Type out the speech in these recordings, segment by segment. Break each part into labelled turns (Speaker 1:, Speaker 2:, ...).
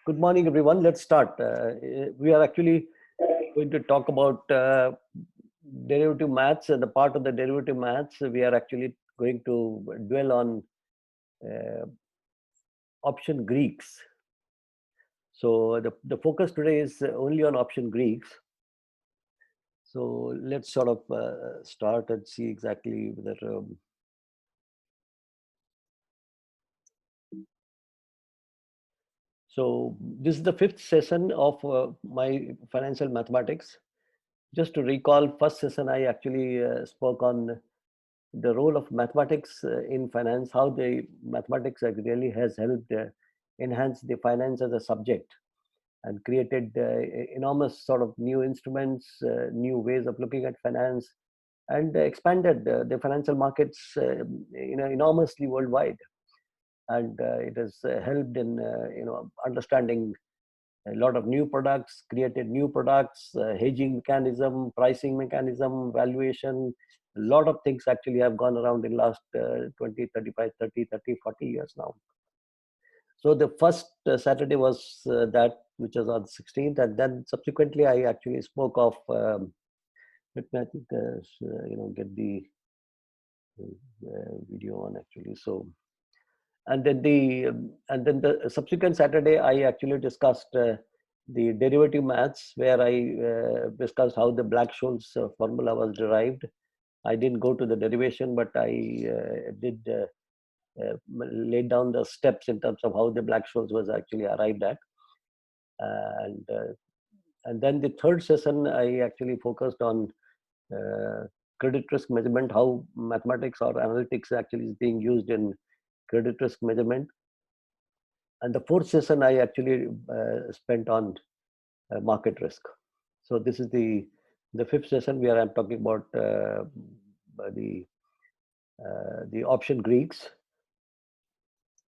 Speaker 1: Good morning, everyone. Let's start. We are actually going to talk about derivative maths, and the part of the derivative maths we are actually going to dwell on uh, option Greeks. So the focus today is only on option Greeks. So let's sort of start and see exactly whether. So this is the fifth session of my financial mathematics. Just to recall, first session I actually spoke on the role of mathematics in finance, how the mathematics really has helped enhance the finance as a subject and created enormous sort of new instruments, new ways of looking at finance, and expanded the financial markets enormously worldwide. And it has helped in understanding a lot of new products, created new products, hedging mechanism, pricing mechanism, valuation. A lot of things actually have gone around in last 20, 35, 30, 30, 40 years now. So the first Saturday was that, which was on 16th. And then subsequently, I actually spoke of, let me, I think, get the video on actually. So, and then the subsequent Saturday, I actually discussed the derivative maths, where I discussed how the Black-Scholes formula was derived. I didn't go to the derivation, but I did lay down the steps in terms of how the Black-Scholes was actually arrived at. And and then the third session, I actually focused on uh, credit risk measurement, how mathematics or analytics actually is being used in credit risk measurement. And the fourth session I actually spent on market risk. So this is the fifth session where I'm talking about the the option Greeks.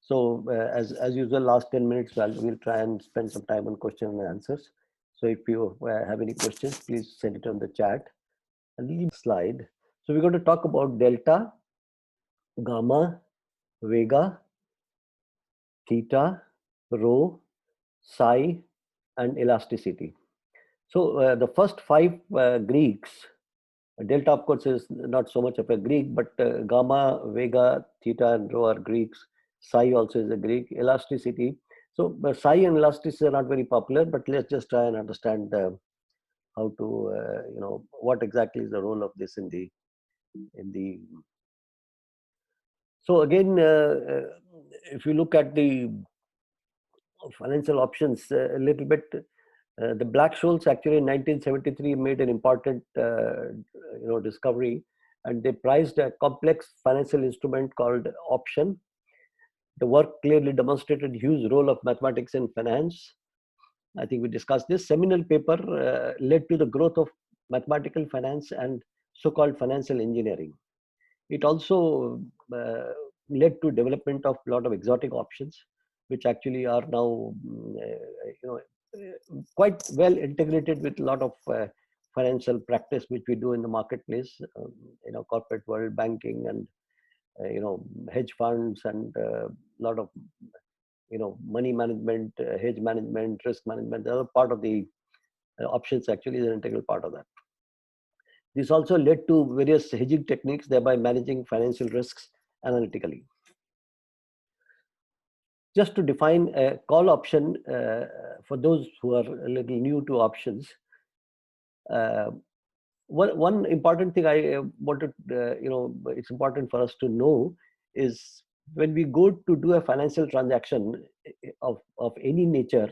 Speaker 1: So as usual, last 10 minutes we'll try and spend some time on question and answers. So if you have any questions, please send it on the chat. And leave slide. So we're going to talk about delta, gamma, vega, theta, rho, psi, and elasticity. So the first five Greeks, delta of course is not so much of a Greek, but gamma, vega, theta, and rho are Greeks. Psi also is a Greek. Elasticity. So psi and elasticity are not very popular, but let's just try and understand how to, what exactly is the role of this in the. So again, if you look at the financial options a little bit, the Black-Scholes actually in 1973 made an important discovery, and they priced a complex financial instrument called option. The work clearly demonstrated huge role of mathematics in finance. I think we discussed this. Seminal paper led to the growth of mathematical finance and so-called financial engineering. It also led to development of a lot of exotic options, which actually are now, quite well integrated with a lot of financial practice which we do in the marketplace, corporate world, banking, and hedge funds, and a lot of money management, hedge management, risk management. The other part of the options actually is an integral part of that. This also led to various hedging techniques, thereby managing financial risks analytically. Just to define a call option for those who are a little new to options, one important thing I wanted, it's important for us to know is when we go to do a financial transaction of any nature,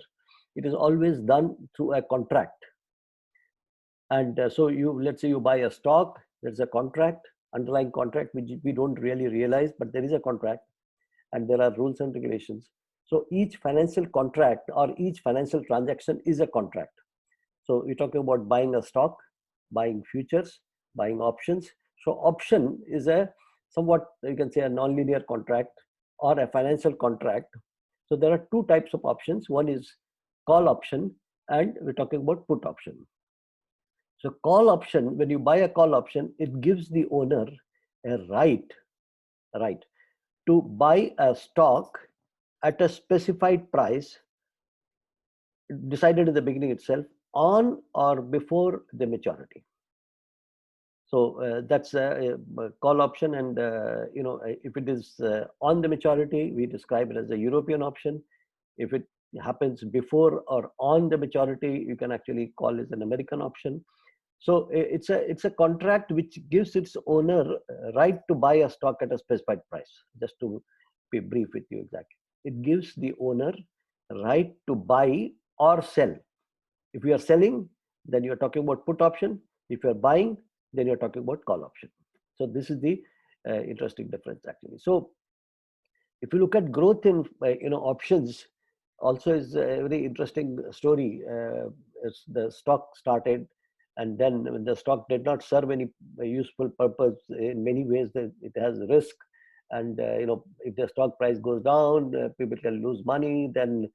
Speaker 1: it is always done through a contract. And so let's say you buy a stock, there's a contract, underlying contract, which we don't really realize, but there is a contract and there are rules and regulations. So each financial contract or each financial transaction is a contract. So we're talking about buying a stock, buying futures, buying options. So option is a somewhat, you can say, a non-linear contract or a financial contract. So there are two types of options. One is call option, and we're talking about put option. So call option, when you buy a call option, it gives the owner a right to buy a stock at a specified price decided in the beginning itself, on or before the maturity. So that's a call option, and if it is on the maturity, we describe it as a European option. If it happens before or on the maturity, you can actually call it an American option. So it's a contract which gives its owner right to buy a stock at a specified price. Just to be brief with you exactly, it gives the owner right to buy or sell. If you are selling, then you are talking about put option. If you are buying, then you are talking about call option. So this is the interesting difference actually. So if you look at growth in options, also is a very interesting story. As the stock started, and then when the stock did not serve any useful purpose, in many ways that it has risk, and if the stock price goes down, people can lose money. Then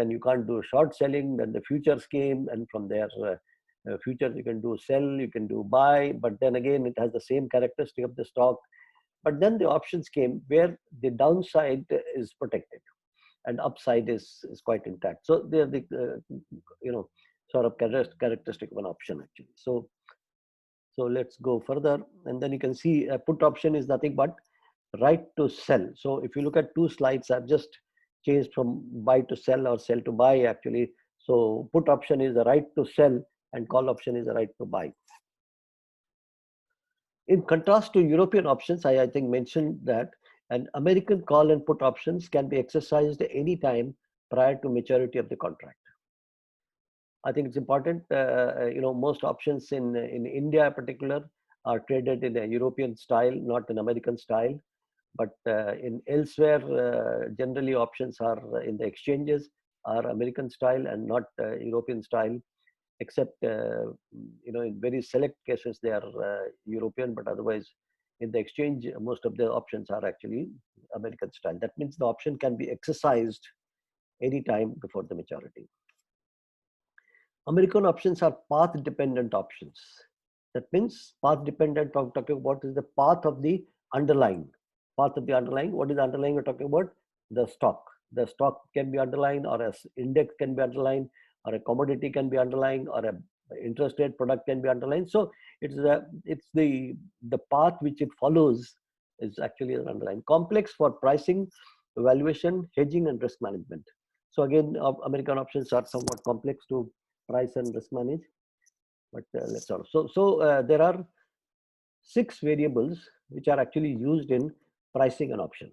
Speaker 1: you can't do short selling. Then the futures came, and from there, futures you can do sell, you can do buy, but then again it has the same characteristic of the stock. But then the options came where the downside is protected and upside is quite intact. So they're the sort of characteristic of an option actually. So let's go further, and then you can see a put option is nothing but right to sell. So if you look at two slides, I've just changed from buy to sell or sell to buy actually. So put option is the right to sell, and call option is the right to buy. In contrast to European options, I think mentioned that an American call and put options can be exercised any time prior to maturity of the contract. I think it's important. Most options in India, in particular, are traded in a European style, not an American style. But in elsewhere, generally options are in the exchanges are American style and not European style, except in very select cases they are European, but otherwise in the exchange most of the options are actually American style. That means the option can be exercised anytime before the maturity. American options are path dependent options. That means path dependent, I'm talking about is the path of the underlying. Path of the underlying. What is the underlying we're talking about? The stock. The stock can be underlined, or an index can be underlined, or a commodity can be underlined, or a interest rate product can be underlined. So it's the path which it follows is actually an underlying. Complex for pricing, valuation, hedging, and risk management. So again, American options are somewhat complex to price and risk manage. But let's solve. So there are 6 variables which are actually used in pricing an option.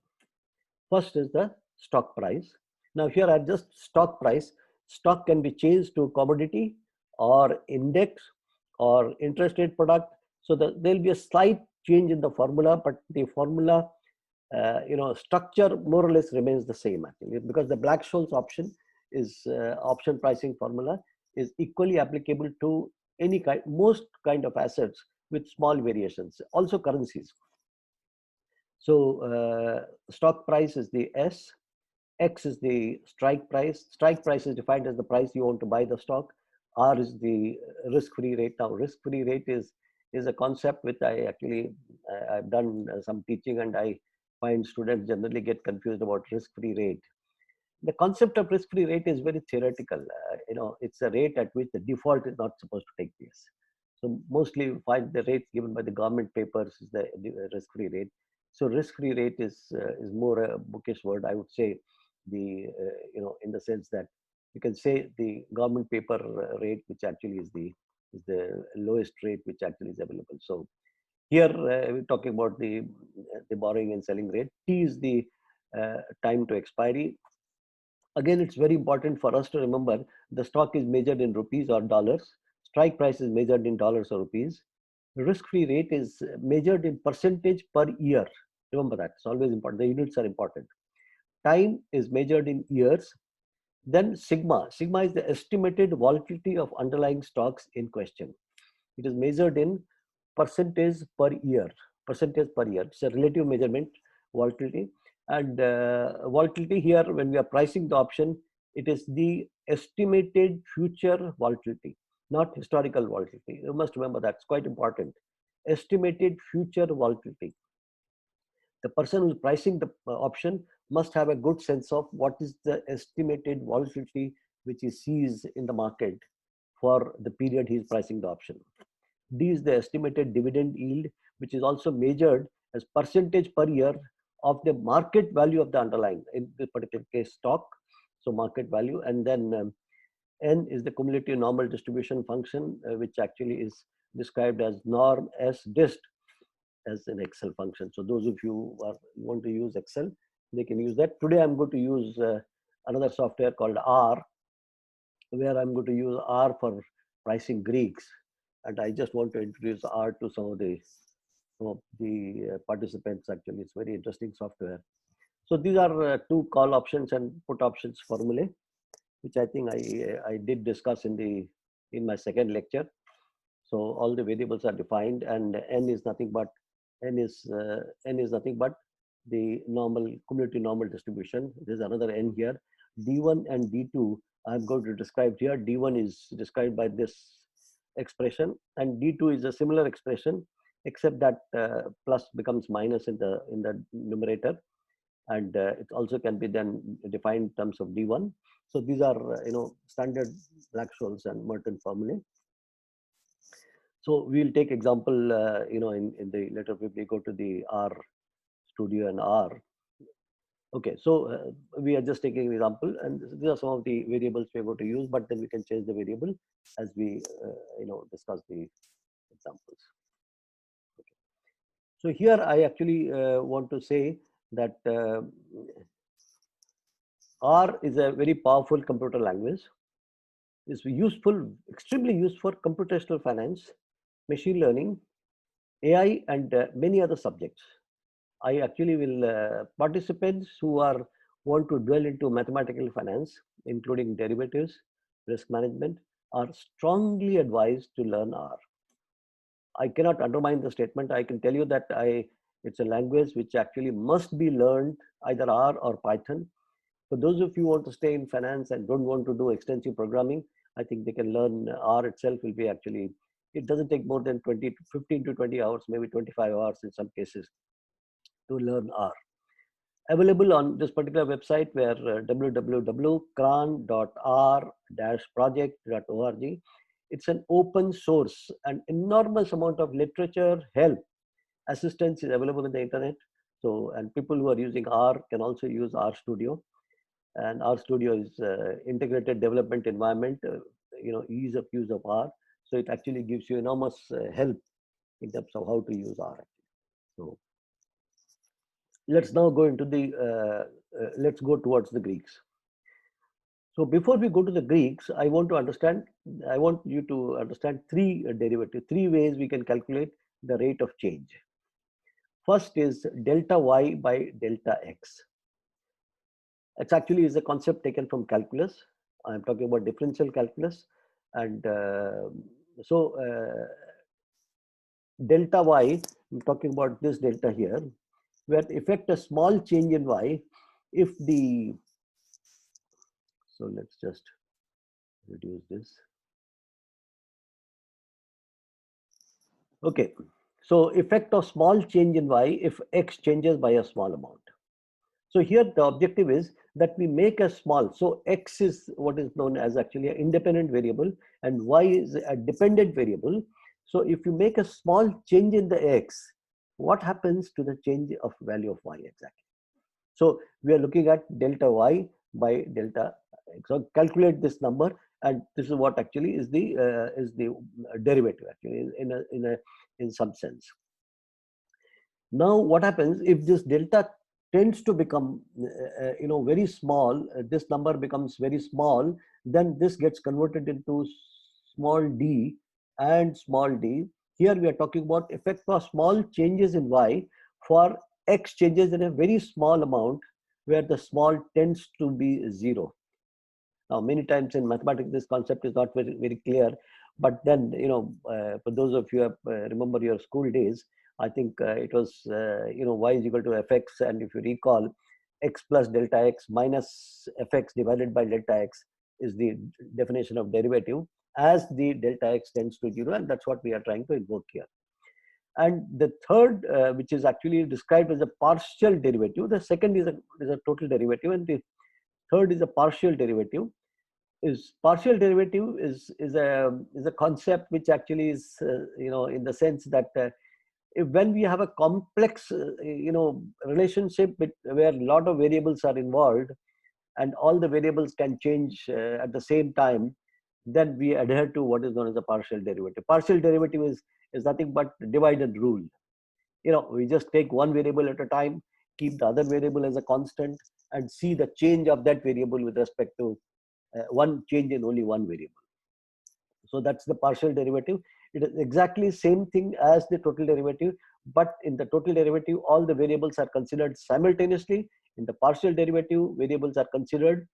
Speaker 1: First is the stock price. Now here are just stock price. Stock can be changed to commodity or index or interest rate product. So there'll be a slight change in the formula, but the formula structure more or less remains the same actually, because the Black-Scholes option is option pricing formula is equally applicable to most kind of assets with small variations, also currencies. So stock price is the S, X is the strike price. Strike price is defined as the price you want to buy the stock. R is the risk-free rate. Now risk-free rate is a concept which I actually I've done some teaching, and I find students generally get confused about risk-free rate. The concept of risk-free rate is very theoretical. It's a rate at which the default is not supposed to take place. So mostly you find the rates given by the government papers is the risk-free rate. So risk-free rate is more a bookish word, I would say. In the sense that you can say the government paper rate, which actually is the lowest rate which actually is available. So here we're talking about the borrowing and selling rate. T is the time to expiry. Again, it's very important for us to remember the stock is measured in rupees or dollars. Strike price is measured in dollars or rupees. Risk-free rate is measured in percentage per year. Remember that. It's always important. The units are important. Time is measured in years. Then sigma. Sigma is the estimated volatility of underlying stocks in question. It is measured in percentage per year. Percentage per year. It's a relative measurement, volatility. And volatility here, when we are pricing the option, it is the estimated future volatility, not historical volatility. You must remember that. It's quite important. Estimated future volatility. The person who's pricing the option must have a good sense of what is the estimated volatility which he sees in the market for the period he's pricing the option. D is the estimated dividend yield, which is also measured as percentage per year of the market value of the underlying, in this particular case, stock. So market value. And then N is the cumulative normal distribution function, which actually is described as norm S dist as an Excel function. So those of you who want to use Excel, they can use that. Today I'm going to use another software called R, where I'm going to use R for pricing Greeks. And I just want to introduce R to some of the participants. Actually, it's very interesting software. So these are two call options and put options formulae, which I think I did discuss in my second lecture. So all the variables are defined, and N is nothing but the normal cumulative normal distribution. There's another N here. D1 and D2 I'm going to describe here. D1 is described by this expression, and D2 is a similar expression, except that plus becomes minus in the numerator, and it also can be then defined in terms of D1. So these are standard Black-Scholes and Merton formulae. So we'll take example, in the later we go to the R studio and R. Okay, so we are just taking an example, and these are some of the variables we're going to use, but then we can change the variable as we discuss the examples. Okay. So here I actually want to say that R is a very powerful computer language. It's useful, extremely useful for computational finance, machine learning, AI, and many other subjects. I actually will participants who want to dwell into mathematical finance, including derivatives, risk management, are strongly advised to learn R. I cannot undermine the statement. I can tell you that it's a language which actually must be learned, either R or Python. For those of you who want to stay in finance and don't want to do extensive programming, I think they can learn R itself. Will be actually, it doesn't take more than 15 to 20 hours, maybe 25 hours in some cases, to learn R. Available on this particular website, where www.cran.r-project.org. It's an open source, and enormous amount of literature, help, assistance is available in the internet. So, and people who are using R can also use RStudio. And RStudio is integrated development environment, ease of use of R. So it actually gives you enormous help in terms of how to use R. So let's now go into let's go towards the Greeks. So before we go to the Greeks, I want you to understand three ways we can calculate the rate of change. First is delta y by delta x. It actually is a concept taken from calculus. I'm talking about differential calculus. And delta y, I'm talking about this delta here, where effect a small change in y if the, so let's just reduce this. Okay, so effect of small change in y if x changes by a small amount. So here the objective is that we make a small, so x is what is known as actually an independent variable and y is a dependent variable. So if you make a small change in the x, what happens to the change of value of y exactly? So we are looking at delta y by delta x. So calculate this number, and this is what actually is the derivative actually in some sense. Now what happens if this delta tends to become very small, this number becomes very small, then this gets converted into small d and small d. Here we are talking about effect of small changes in y for x changes in a very small amount, where the small tends to be 0. Now many times in mathematics this concept is not very, very clear, but then for those of you who remember your school days, I think it was y is equal to fx, and if you recall, x plus delta x minus fx divided by delta x is the definition of derivative as the delta x tends to 0, and that's what we are trying to invoke here. And the third, which is actually described as a partial derivative, the second is a total derivative, and the third is a partial derivative. is partial derivative is a concept which actually is in the sense that when we have a complex relationship where a lot of variables are involved and all the variables can change at the same time, then we adhere to what is known as a partial derivative. Partial derivative is nothing but divided rule. We just take one variable at a time, keep the other variable as a constant, and see the change of that variable with respect to one change in only one variable. So that's the partial derivative. It is exactly same thing as the total derivative, but in the total derivative, all the variables are considered simultaneously. In the partial derivative, variables are considered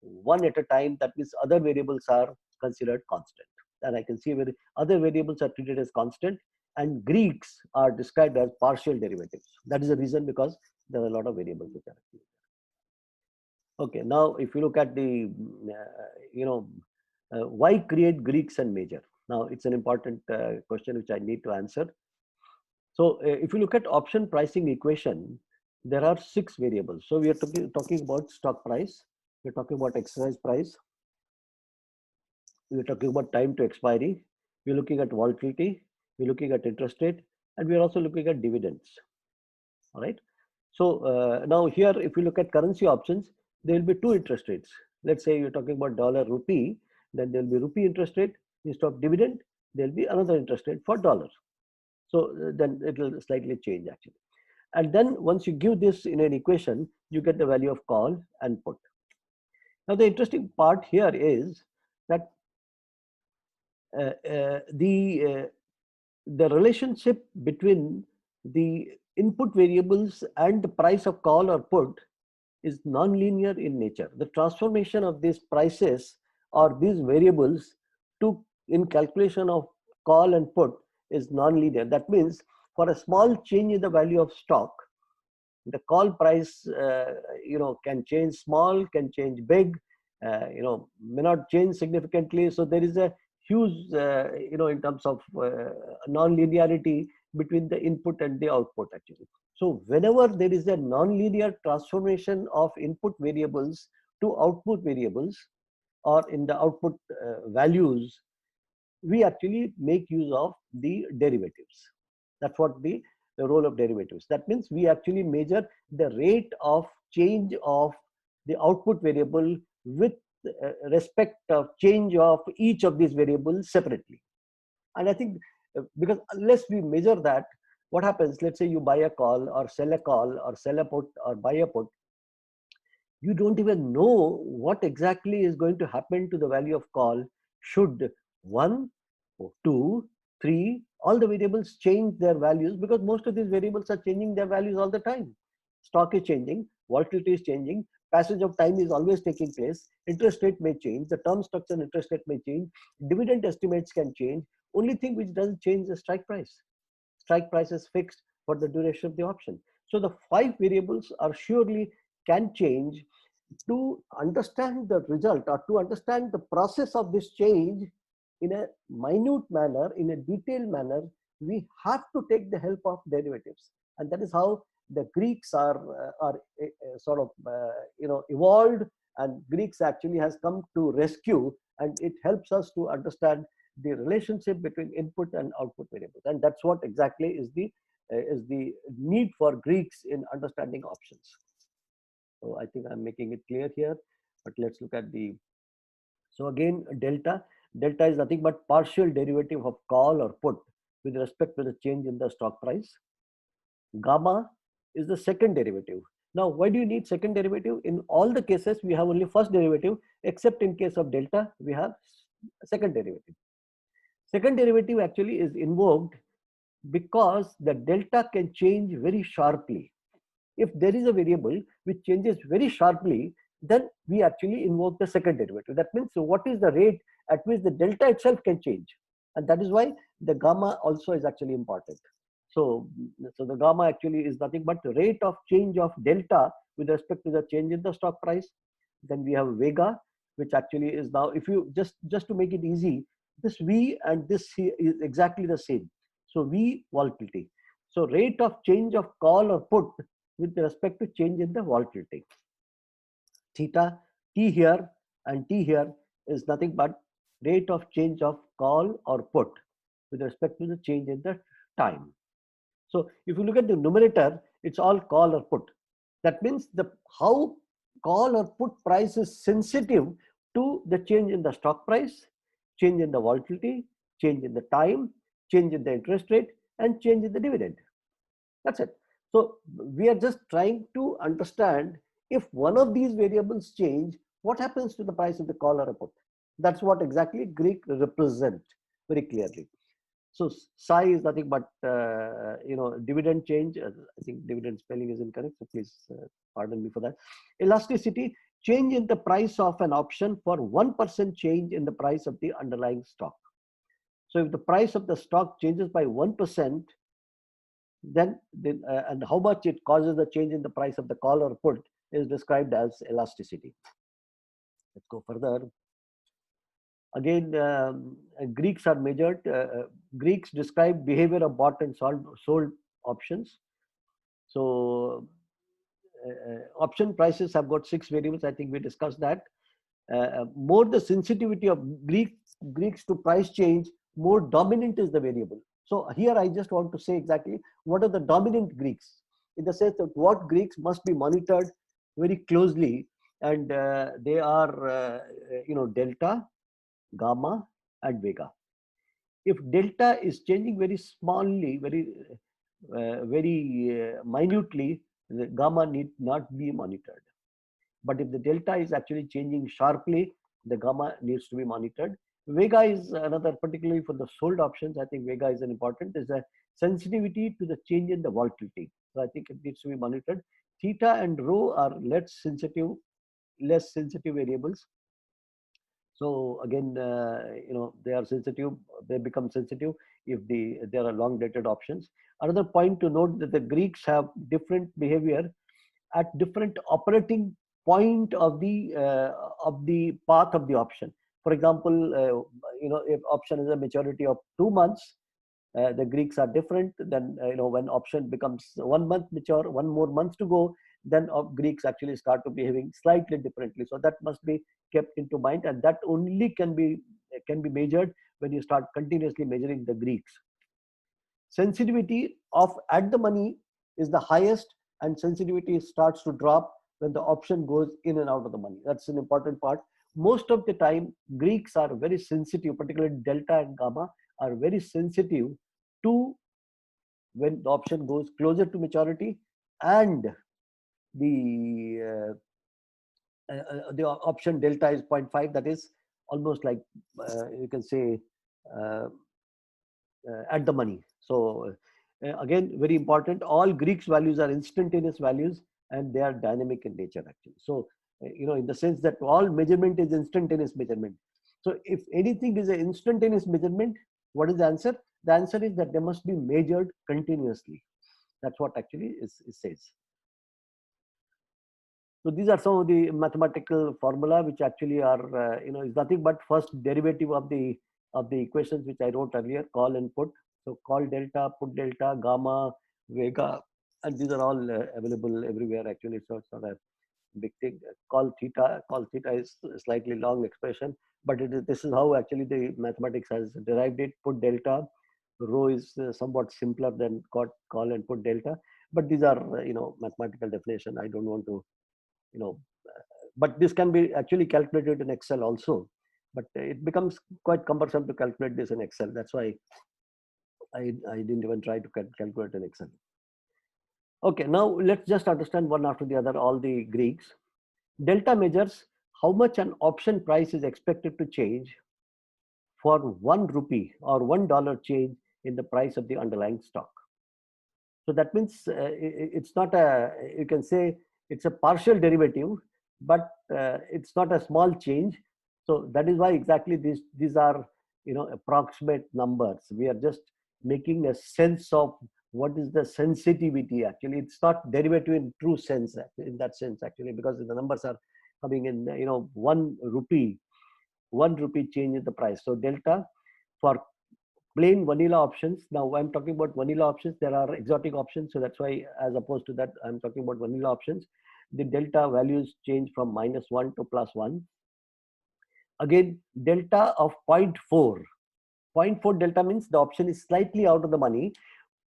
Speaker 1: one at a time. That means other variables are considered constant. And I can see where other variables are treated as constant, and Greeks are described as partial derivatives. That is the reason, because there are a lot of variables which are active. Okay, now if you look at the, why create Greeks and major? Now it's an important question which I need to answer. So if you look at option pricing equation, there are 6 variables. So we are talking about stock price, we're talking about exercise price, we're talking about time to expiry, we're looking at volatility, we're looking at interest rate, and we're also looking at dividends. All right. So now here, if you look at currency options, there will be 2 interest rates. Let's say you're talking about dollar rupee, then there'll be rupee interest rate. Instead of dividend, there'll be another interest rate for dollar. So then it will slightly change actually. And then once you give this in an equation, you get the value of call and put. Now the interesting part here is that the relationship between the input variables and the price of call or put is non-linear in nature. The transformation of these prices or these variables in calculation of call and put is non-linear. That means for a small change in the value of stock, the call price can change small, can change big, may not change significantly. So there is a huge in terms of non-linearity between the input and the output actually. So whenever there is a non-linear transformation of input variables to output variables, or in the output values, we actually make use of the derivatives. That's what the role of derivatives. That means we actually measure the rate of change of the output variable with respect of change of each of these variables separately. And I think because unless we measure that, what happens? Let's say you buy a call or sell a call or sell a put or buy a put. You don't even know what exactly is going to happen to the value of call should 1, 2, 3, all the variables change their values, because most of these variables are changing their values all the time. Stock is changing, volatility is changing, passage of time is always taking place, interest rate may change, the term structure and interest rate may change, dividend estimates can change. Only thing which doesn't change is strike price. Strike price is fixed for the duration of the option. So the 5 variables are surely can change. To understand the result or to understand the process of this change in a minute manner, in a detailed manner, we have to take the help of derivatives. And that is how the Greeks are sort of evolved, and Greeks actually has come to rescue, and it helps us to understand the relationship between input and output variables. And that's what exactly is the need for Greeks in understanding options. So I think I'm making it clear here, but let's look at the, so again, delta is nothing but partial derivative of call or put with respect to the change in the stock price. Gamma is the second derivative. Now, why do you need second derivative? In all the cases, we have only first derivative, except in case of delta, we have second derivative. Second derivative actually is invoked because the delta can change very sharply. If there is a variable which changes very sharply, then we actually invoke the second derivative. That means, so what is the rate at which the delta itself can change? And that is why the gamma also is actually important. So the gamma actually is nothing but the rate of change of delta with respect to the change in the stock price. Then we have vega, which actually is now, if you just to make it easy, this V and this here is exactly the same. So V, volatility. So rate of change of call or put with respect to change in the volatility. Theta, T here and T here is nothing but rate of change of call or put with respect to the change in the time. So if you look at the numerator, it's all call or put. That means the how call or put price is sensitive to the change in the stock price, change in the volatility, change in the time, change in the interest rate, and change in the dividend. That's it. So we are just trying to understand if one of these variables change, what happens to the price of the call or a put. That's what exactly Greek represent very clearly. So psi is nothing but dividend change. I think dividend spelling is incorrect, so please pardon me for that. Elasticity, change in the price of an option for 1% change in the price of the underlying stock. So if the price of the stock changes by 1%, then and how much it causes the change in the price of the call or put is described as elasticity. Let's go further. Again, Greeks are measured. Greeks describe behavior of bought and sold options. So option prices have got 6 variables. I think we discussed that. More the sensitivity of Greeks to price change, more dominant is the variable. So here I just want to say exactly what are the dominant Greeks, in the sense that what Greeks must be monitored very closely, and they are delta, gamma, and vega. If delta is changing very smallly, very minutely, the gamma need not be monitored. But if the delta is actually changing sharply, the gamma needs to be monitored. Vega is another, particularly for the sold options. I think Vega is an important, is a sensitivity to the change in the volatility. So I think it needs to be monitored. Theta and rho are less sensitive variables. So again, they are sensitive. They become sensitive if there are long dated options. Another point to note that the Greeks have different behavior at different operating point of the path of the option. For example, if option is a maturity of 2 months, the Greeks are different. Then when option becomes 1 month mature, 1 more month to go, then Greeks actually start to behaving slightly differently. So that must be kept into mind, and that only can be measured when you start continuously measuring the Greeks. Sensitivity of at the money is the highest, and sensitivity starts to drop when the option goes in and out of the money. That's an important part. Most of the time, Greeks are very sensitive, particularly delta and gamma are very sensitive to when the option goes closer to maturity, and the option delta is 0.5. That is almost like you can say at the money. So again, very important, all Greeks values are instantaneous values, and they are dynamic in nature actually. So in the sense that all measurement is instantaneous measurement. So if anything is an instantaneous measurement, what is the answer? The answer is that they must be measured continuously. That's what actually it says. So these are some of the mathematical formula which actually are is nothing but first derivative of the equations which I wrote earlier, call and put. So call delta, put delta, gamma, vega, and these are all available everywhere actually. So it's not a big thing. Call theta is a slightly long expression, but this is how actually the mathematics has derived it. Put delta, rho is somewhat simpler than call and put delta, but these are mathematical definition. I don't want to but this can be actually calculated in Excel also, but it becomes quite cumbersome to calculate this in Excel. That's why I didn't even try to calculate in Excel. Okay, now let's just understand one after the other all the Greeks. Delta measures how much an option price is expected to change for 1 rupee or $1 change in the price of the underlying stock. So that means it's not you can say it's a partial derivative, but it's not a small change. So that is why exactly these are approximate numbers. We are just making a sense of what is the sensitivity. Actually, it's not derivative in true sense, in that sense actually, because the numbers are coming in 1 rupee change in the price. So delta for plain vanilla options. Now I'm talking about vanilla options. There are exotic options. So that's why, as opposed to that, I'm talking about vanilla options. The delta values change from -1 to +1. Again, delta of 0.4. 0.4 delta means the option is slightly out of the money.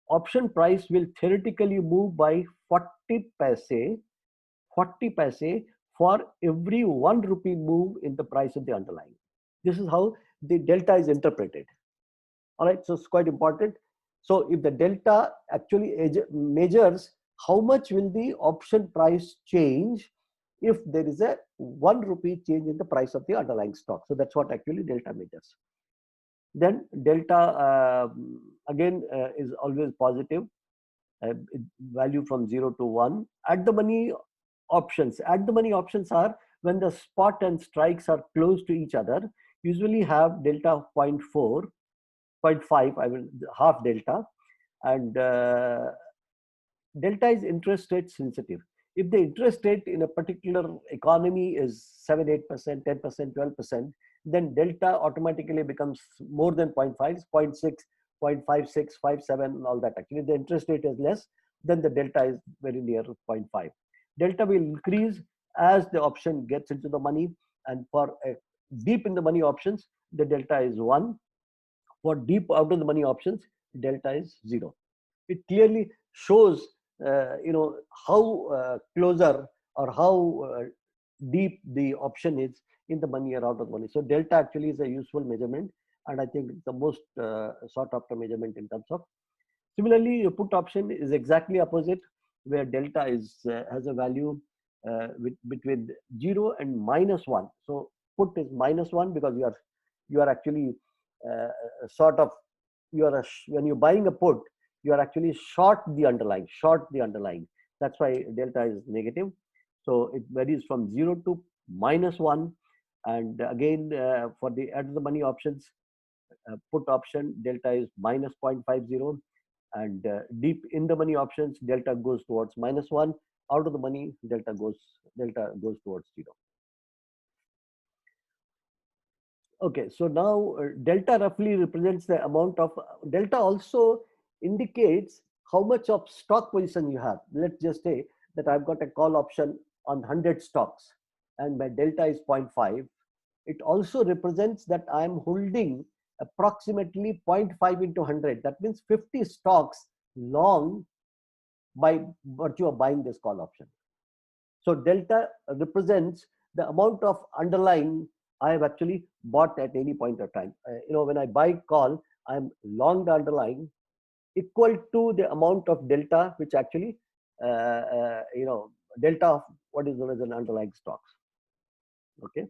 Speaker 1: Option price will theoretically move by 40 paise, 40 paise for every 1 rupee move in the price of the underlying. This is how the delta is interpreted. All right, so it's quite important. So if the delta actually measures how much will the option price change if there is a 1 rupee change in the price of the underlying stock. So that's what actually delta measures. Then delta again is always positive, value from 0 to 1. At the money options are when the spot and strikes are close to each other, usually have delta of 0.4, 0.5, I will half delta, and delta is interest rate sensitive. If the interest rate in a particular economy is 7, 8%, 10%, 12%, then delta automatically becomes more than 0.5, 0.6, 0.56, 0.57, and all that. Actually, the interest rate is less, then the delta is very near 0.5. Delta will increase as the option gets into the money, and for deep in the money options, the delta is 1. For deep out of the money options, delta is 0. It clearly shows how closer or how deep the option is in the money or out of money. So delta actually is a useful measurement, and I think the most sought after measurement in terms of. Similarly, a put option is exactly opposite, where delta is has a value between 0 and -1. So put is -1 because you are actually sort of when you're buying a put, you are actually short the underlying. That's why delta is negative. So it varies from 0 to -1. And again, for the out of the money options, put option, delta is -0.50. And deep in the money options, delta goes towards -1. Out of the money, delta goes towards 0. Okay, so now delta roughly represents the amount of delta also indicates how much of stock position you have. Let's just say that I've got a call option on 100 stocks and my delta is 0.5. It also represents that I'm holding approximately 0.5 into 100. That means 50 stocks long by virtue of buying this call option. So delta represents the amount of underlying I have actually bought at any point of time. When I buy call, I'm long the underlying equal to the amount of delta, which actually, delta of what is known as an underlying stocks. Okay.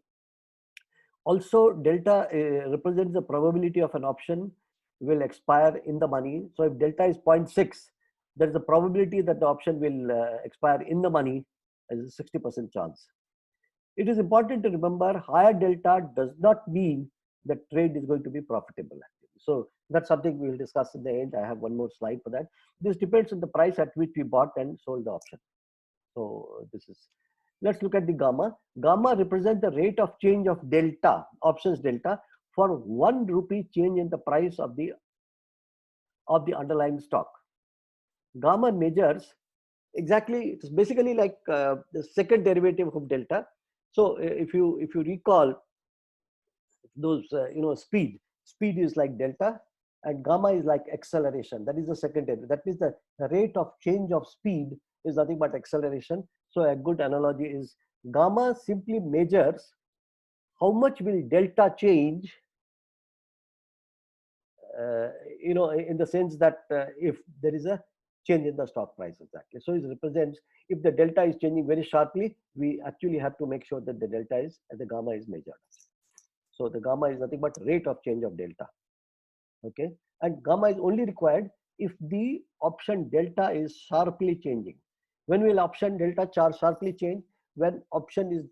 Speaker 1: Also, delta represents the probability of an option will expire in the money. So if delta is 0.6, there is a probability that the option will expire in the money as a 60% chance. It is important to remember higher delta does not mean the trade is going to be profitable. So that's something we will discuss in the end. I have one more slide for that. This depends on the price at which we bought and sold the option. So this is, let's look at the gamma. Gamma represents the rate of change of delta, options delta, for 1 rupee change in the price of the underlying stock. Gamma measures exactly, it's basically like the second derivative of delta. So if you recall those speed is like delta and gamma is like acceleration. That is the second derivative. That means the rate of change of speed is nothing but acceleration. So a good analogy is gamma simply measures how much will delta change, in the sense that if there is a change in the stock price. Exactly. So it represents, if the delta is changing very sharply, we actually have to make sure that the delta is, the gamma is measured. So the gamma is nothing but rate of change of delta. Okay. And gamma is only required if the option delta is sharply changing. When will option delta sharply change? When option is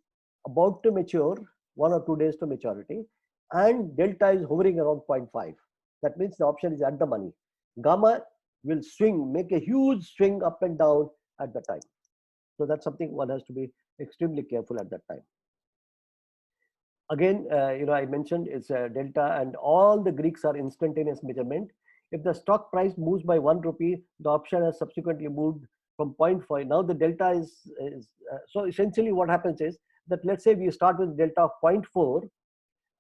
Speaker 1: about to mature, 1 or 2 days to maturity, and delta is hovering around 0.5. That means the option is at the money. Gamma will swing, make a huge swing up and down at the time. So that's something one has to be extremely careful at that time. Again, I mentioned it's a delta, and all the Greeks are instantaneous measurement. If the stock price moves by 1 rupee, the option has subsequently moved from 0.5. Now the delta is so essentially what happens is that, let's say we start with delta of 0.4,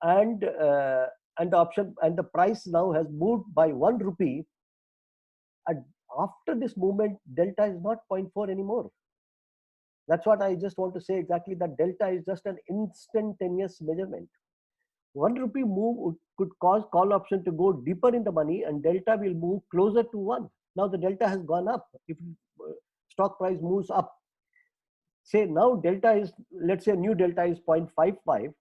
Speaker 1: and the option and the price now has moved by 1 rupee. And after this movement, delta is not zero point 0.4 anymore. That's what I just want to say exactly, that delta is just an instantaneous measurement. 1 rupee move could cause call option to go deeper in the money, and delta will move closer to 1. Now the delta has gone up. If stock price moves up, say now delta is, let's say new delta is 0.55,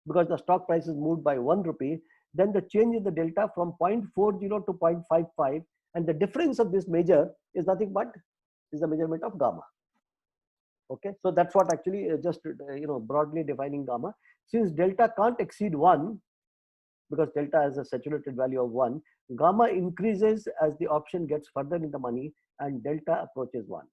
Speaker 1: because the stock price is moved by 1 rupee, then the change in the delta from 0.40 to 0.55, and the difference of this measure is nothing but is the measurement of gamma. Okay, so that's what actually just broadly defining gamma. Since delta can't exceed 1, because delta has a saturated value of 1, gamma increases as the option gets further in the money and delta approaches 1.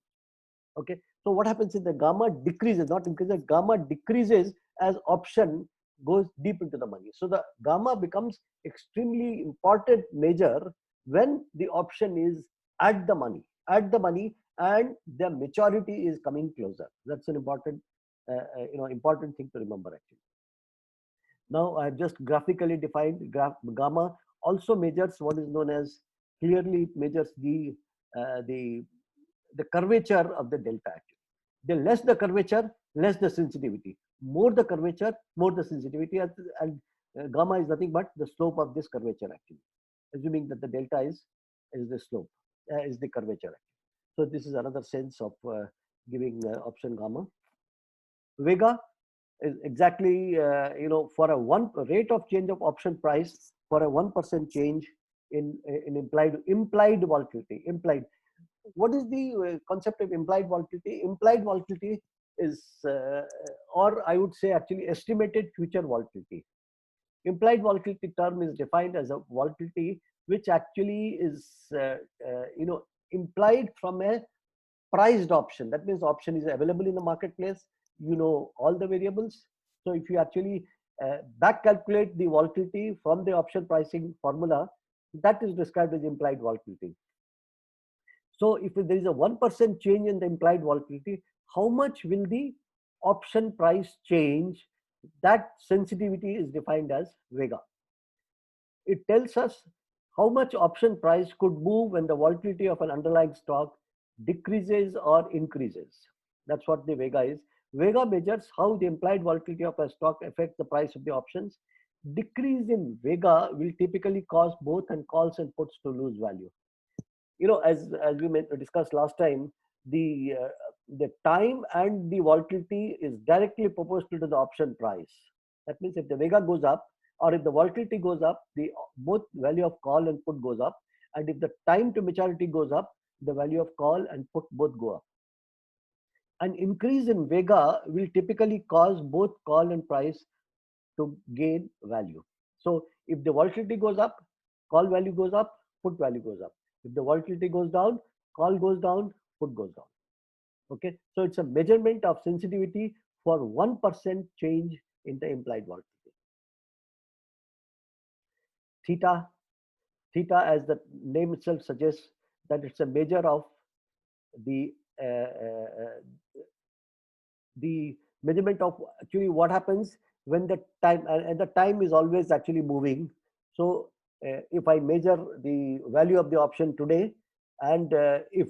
Speaker 1: Okay, so what happens is the gamma decreases, not increases, gamma decreases as option goes deep into the money. So the gamma becomes extremely important measure when the option is at the money and the maturity is coming closer. That's an important important thing to remember actually. Now I have just graphically defined gamma also measures what is known as, clearly it measures the curvature of the delta actually. The less the curvature, less the sensitivity. More the curvature, more the sensitivity, and gamma is nothing but the slope of this curvature actually, assuming that the delta is the slope, is the curvature actually. So this is another sense of giving option gamma. Vega is exactly for a rate of change of option price for a 1% change in implied volatility. What is the concept of implied volatility? Implied volatility is, or I would say actually, estimated future volatility. Implied volatility term is defined as a volatility which actually is implied from a priced option. That means option is available in the marketplace, all the variables. So if you actually back calculate the volatility from the option pricing formula, that is described as implied volatility. So if there is a 1% change in the implied volatility, how much will the option price change? That sensitivity is defined as Vega. It tells us how much option price could move when the volatility of an underlying stock decreases or increases. That's what the Vega is. Vega measures how the implied volatility of a stock affects the price of the options. Decrease in Vega will typically cause both and calls and puts to lose value. As we discussed last time, the time and the volatility is directly proportional to the option price. That means if the Vega goes up, or if the volatility goes up, the both value of call and put goes up. And if the time to maturity goes up, the value of call and put both go up. An increase in Vega will typically cause both call and price to gain value. So if the volatility goes up, call value goes up, put value goes up. If the volatility goes down, call goes down, put goes down. Okay, so it's a measurement of sensitivity for 1% change in the implied volatility. Theta, as the name itself suggests, that it's a measure of the measurement of actually what happens when the time, and the time is always actually moving. So if I measure the value of the option today, and if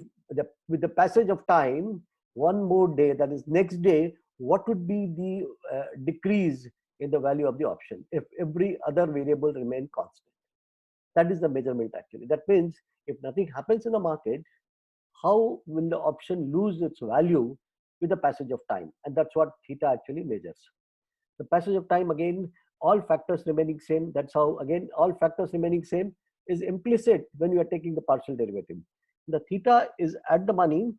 Speaker 1: with the passage of time, one more day, that is next day, what would be the decrease in the value of the option if every other variable remain constant? That is the measurement actually. That means if nothing happens in the market, how will the option lose its value with the passage of time? And that's what theta actually measures. The passage of time, again, all factors remaining same. That's how, again, all factors remaining same is implicit when you are taking the partial derivative. The theta is at the money,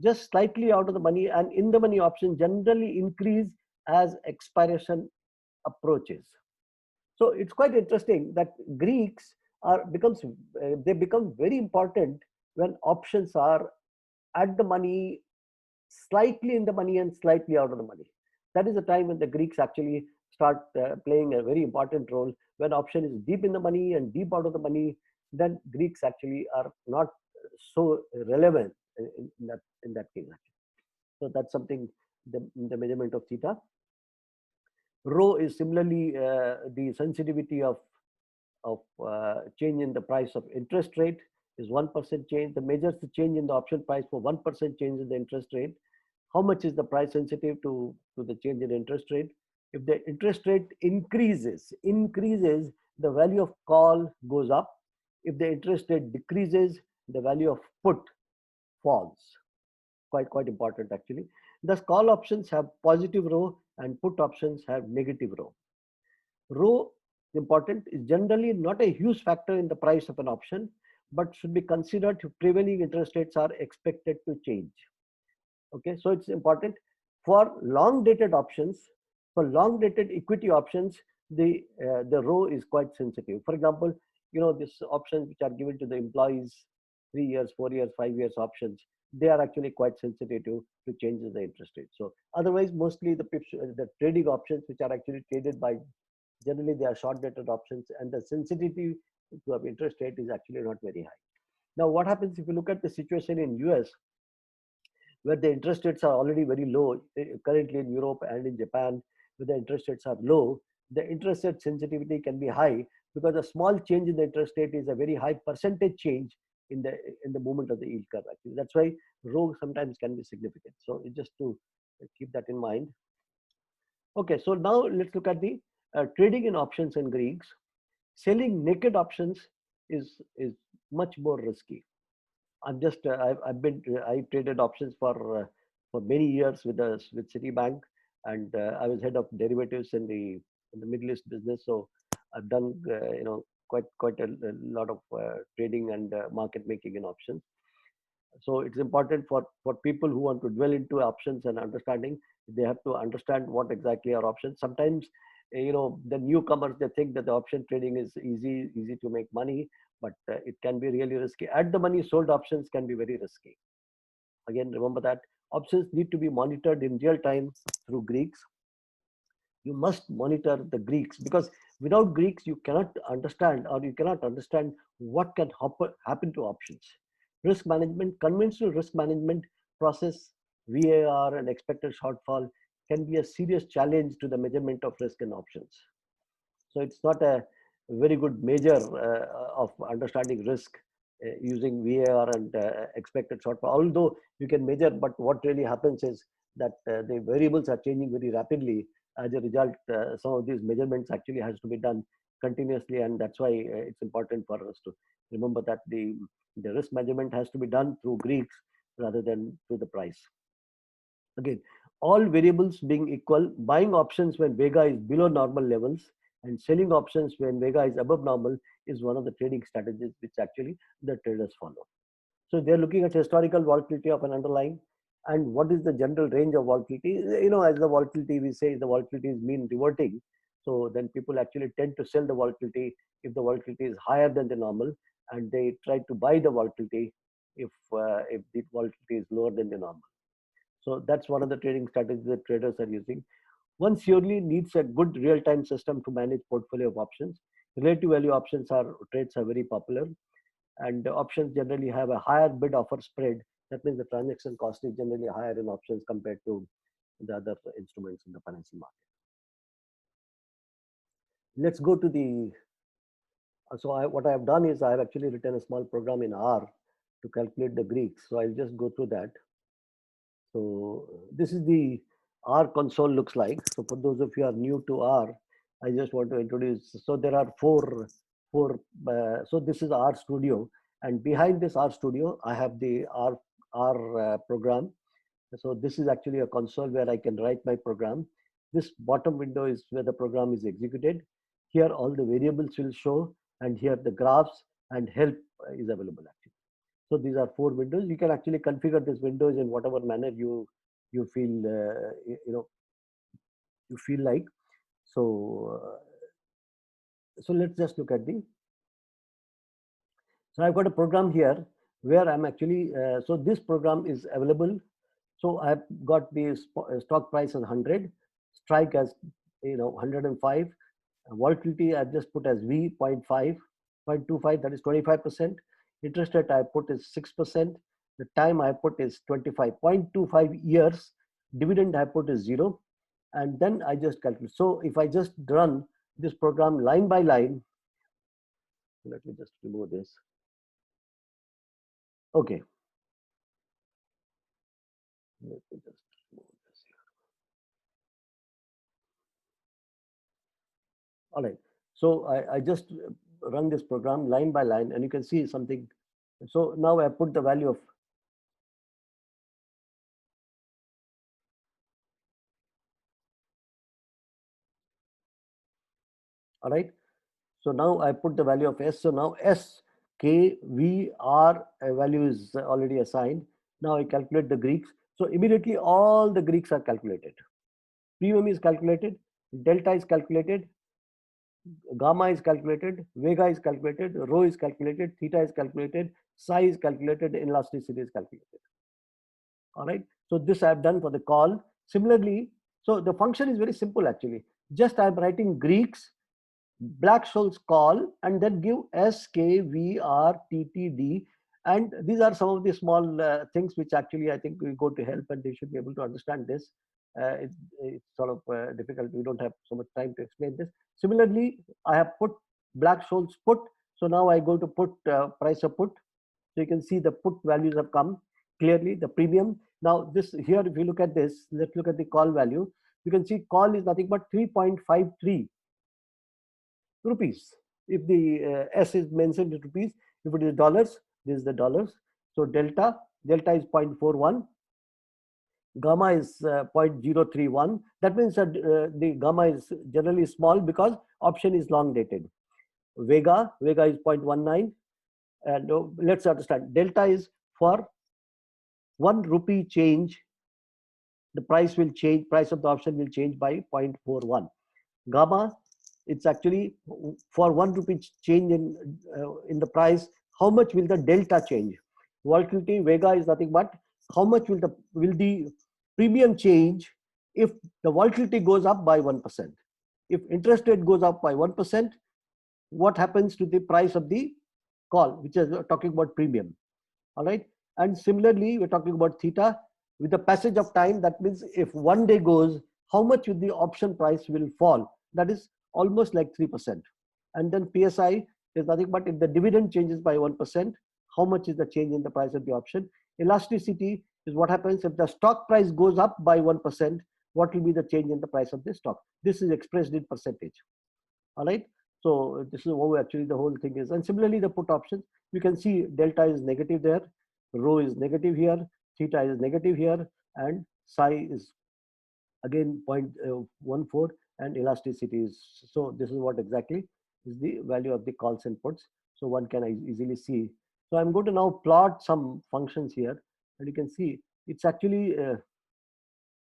Speaker 1: just slightly out of the money, and in the money option generally increase as expiration approaches. So it's quite interesting that Greeks they become very important when options are at the money, slightly in the money, and slightly out of the money. That is the time when the Greeks actually start playing a very important role. When option is deep in the money and deep out of the money, then Greeks actually are not so relevant in that case. So that's something, the measurement of theta. Rho is similarly the sensitivity of change in the price of interest rate is 1% change. The measures the change in the option price for 1% change in the interest rate. How much is the price sensitive to the change in interest rate? If the interest rate increases, the value of call goes up. If the interest rate decreases, the value of put falls. Quite important actually. Thus, call options have positive rho and put options have negative rho. Rho, important, is generally not a huge factor in the price of an option, but should be considered if prevailing interest rates are expected to change. Okay, so it's important for long dated options. For long dated equity options, the rho is quite sensitive. For example, these options which are given to the employees, 3 years, 4 years, 5 years options, they are actually quite sensitive to changes in the interest rate. So otherwise, mostly the trading options which are actually traded by, generally they are short dated options, and the sensitivity to of interest rate is actually not very high. Now, what happens if you look at the situation in US, where the interest rates are already very low, currently in Europe and in Japan, where the interest rates are low, the interest rate sensitivity can be high because a small change in the interest rate is a very high percentage change in the movement of the yield curve. Actually, that's why rho sometimes can be significant. So just to keep that in mind. Okay, so now let's look at the trading in options and Greeks. Selling naked options is much more risky. I traded options for many years with Citibank, and I was head of derivatives in the Middle East business. So I've done quite a lot of trading and market making in options. So it's important for people who want to dwell into options and understanding. They have to understand what exactly are options. Sometimes the newcomers, they think that the option trading is easy to make money, but it can be really risky. At the money sold options can be very risky. Again, remember that options need to be monitored in real time through Greeks. You must monitor the Greeks, because without Greeks you cannot understand what can happen to options. Risk management, conventional risk management process, VAR and expected shortfall, can be a serious challenge to the measurement of risk in options. So it's not a very good measure of understanding risk using VAR and expected shortfall. Although you can measure, but what really happens is that the variables are changing very rapidly. As a result, some of these measurements actually has to be done continuously, and that's why it's important for us to remember that the risk measurement has to be done through Greeks rather than through the price. Again, all variables being equal, buying options when Vega is below normal levels and selling options when Vega is above normal is one of the trading strategies which actually the traders follow. So they're looking at historical volatility of an underlying and what is the general range of volatility. As the volatility, we say the volatility is mean reverting. So then people actually tend to sell the volatility if the volatility is higher than the normal, and they try to buy the volatility if the volatility is lower than the normal. So that's one of the trading strategies that traders are using. One surely needs a good real-time system to manage portfolio of options. Relative value options trades are very popular, and options generally have a higher bid offer spread. That means the transaction cost is generally higher in options compared to the other instruments in the financial market. Let's go to the, what I have done is I have actually written a small program in R to calculate the Greeks. So I'll just go through that. So this is the R console looks like. So for those of you who are new to R, I just want to introduce. So there are four. So this is R Studio, and behind this R Studio, I have the R program. So this is actually a console where I can write my program. This bottom window is where the program is executed. Here all the variables will show, and here the graphs and help is available actually. So these are four windows. You can actually configure these windows in whatever manner you feel you feel like. So so let's just look at the. So I've got a program here where I'm actually so this program is available. So I've got the stock price as 100, strike as 105, volatility I've just put as V 0.5, 0.25, that is 25%. Interest rate I put is 6%. The time I put is 25.25 years. Dividend I put is 0. and then I just calculate. So if I just run this program line by line, let me just remove this. Okay, let me just remove this here. All right, so I just run this program line by line, and you can see something. So now I put the value of, all right. So now I put the value of S. So now S, K, V, R value is already assigned. Now I calculate the Greeks. So immediately all the Greeks are calculated. Premium is calculated, delta is calculated, gamma is calculated, vega is calculated, rho is calculated, theta is calculated, psi is calculated, elasticity is calculated. All right. So this I have done for the call. Similarly, so the function is very simple actually. Just I am writing Greeks, Black-Scholes call, and then give S, K, V, R, T, T, D. And these are some of the small things which actually I think we go to help, and they should be able to understand this. It's sort of difficult. We don't have so much time to explain this. Similarly, I have put Black-Scholes put. So now I go to put price of put. So you can see the put values have come clearly, the premium. Now this here, if you look at this, let's look at the call value. You can see call is nothing but 3.53 rupees. If the S is mentioned in rupees, if it is dollars, this is the dollars. So delta is 0.41, gamma is 0.031. That means that the gamma is generally small because option is long dated. Vega is 0.19, and let's understand delta is for 1 rupee change, the price will change, price of the option will change by 0.41. Gamma, it's actually for 1 rupee change in the price, how much will the delta change? Volatility, vega is nothing but how much will the premium change if the volatility goes up by 1%. If interest rate goes up by 1%, what happens to the price of the call, which is talking about premium. All right. And similarly, we're talking about theta. With the passage of time, that means if 1 day goes, how much will the option price will fall? That is almost like 3%. And then PSI is nothing but if the dividend changes by 1%, how much is the change in the price of the option? Elasticity is what happens if the stock price goes up by 1%, what will be the change in the price of the stock? This is expressed in percentage. All right. So this is how actually the whole thing is. And similarly, the put options, you can see delta is negative there, rho is negative here, theta is negative here, and psi is again 0.14, and elasticity is, so this is what exactly is the value of the calls and puts. So one can easily see. So I'm going to now plot some functions here, and you can see it's actually a